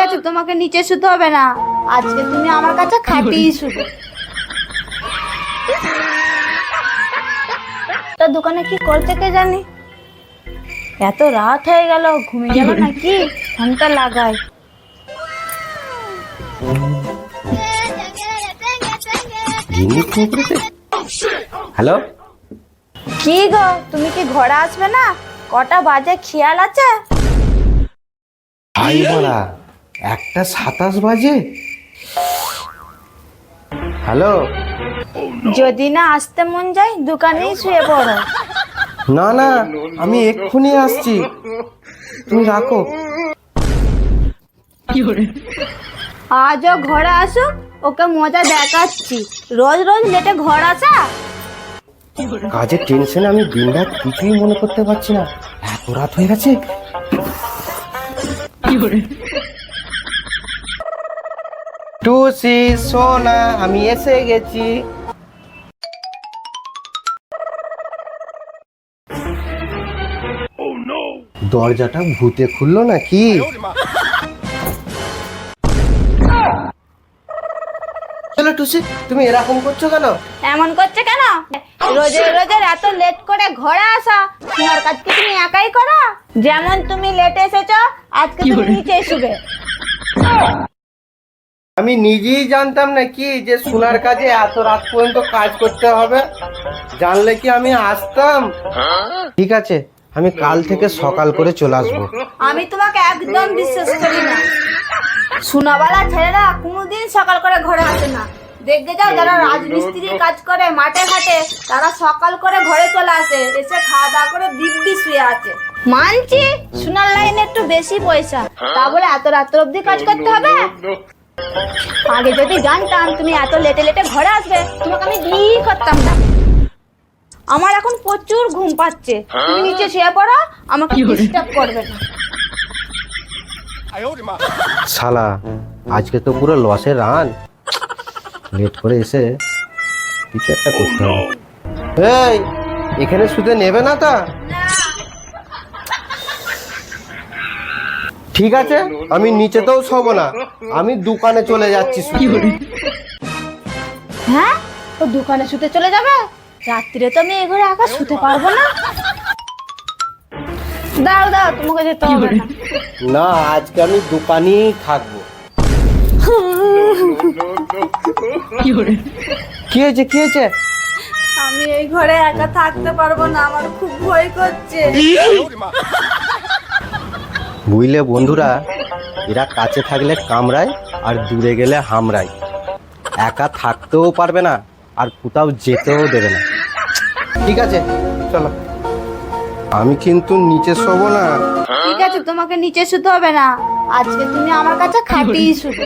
আছে, তোমাকে নিচে শুতে হবে না, আজকে তুমি আমার কাছে খাটেই শুবে। তো দোকানে কি করতে কে জানি, এত রাত হয়ে গেল, ঘুমিয়ে গেল নাকি? ফোনটা লাগাই। হ্যালো, কি গো, তুমি কি ঘরে আসবে না? কটা বাজে খেয়াল আছে? ভাই বলা 1:27 বাজে। হ্যালো, যদি না আসতে মন যায় দোকানেই শুয়ে পড়ো। না না, আমি এক্ষুনি আসছি, তুমি রাখো। আজও ঘরে আসো, ওকে মজা দেখাচ্ছি। রোজ রোজ লেটে ঘর আসা। কাজের টেনশনে আমি দিনরাত কিছুই মনে করতে পারছি না, এত রাত হয়ে গেছে। টুসি সোনা, আমি এসে গেছি। দরজাটা ভূতে খুললো নাকি? চলো টুসি, তুমি এরকম করছো কেন? এমন করছে কেন? রোজের রোজের এত লেট করে ঘরে আসা, তোমার কাজ কি তুমি একাই করো? যেমন তুমি লেট এসেছো, আজকে তুমি নিচে শুবে। আমি নিজেই জানতাম না কি যে সোনার কাজে এত রাত পর্যন্ত কাজ করতে হবে। জানলে কি আমি আসতাম? ঠিক আছে, আমি কাল থেকে সকাল করে চলে আসবো। আমি তোমাকে একদম বিশ্বাস করি না। সোনাওয়ালা ছেলেরা কোনোদিন সকাল করে ঘরে আসে না। দেখতে যাও, যারা রাজমিস্ত্রির কাজ করে মাঠে ঘাটে, তারা সকাল করে ঘরে চলে আসে, এসে খাওয়া দাওয়া করে দিব্যি শুয়ে আছে। মানছি সোনার লাইনে একটু বেশি পয়সা, তা বলে এত রাত্র অব্দি কাজ করতে হবে? আগে যদি জানতাম তুমি এত লেটে লেটে ঘরে আসবে, তোমাকে আমি বিয়ে করতাম না। আমার এখন প্রচুর ঘুম পাচ্ছে, তুমি নিচে শুয়ে পড়ো, আমাকে ডিস্টার্ব করবে না। শালা, আজকে তো পুরো লসের রান। লেট করে এসে কিছু একটা করতে হবে। এই, এখানে শুতে নেবে না তো? ঠিক আছে, আমি নিচেতেও শোবো না, আমি দোকানে চলে যাচ্ছি। হ্যাঁ, ও দোকানে শুতে চলে যাবে? রাত্রিরে তো আমি এই ঘরে একা শুতে পারবো না। দাও দাও, তোমাকে যেতে হবে না। না, আজকে আমি দোকানেই থাকবো। কি হয়েছে, কি হয়েছে? আমি এই ঘরে একা থাকতে পারবো না, আমার খুব ভয় করছে। বুঝলে বন্ধুরা, এরা কাছে থাকলে কামড়ায় আর দূরে গেলে হামড়ায়। একা থাকতেও পারবে না আর কোথাও যেতেও দেবে না। ঠিক আছে, চলো। আমি কিন্তু নিচে শোবো না। ঠিক আছে, তোমাকে নিচে শুতে হবে না, আজকে তুমি আমার কাছে খাটেই শুবে।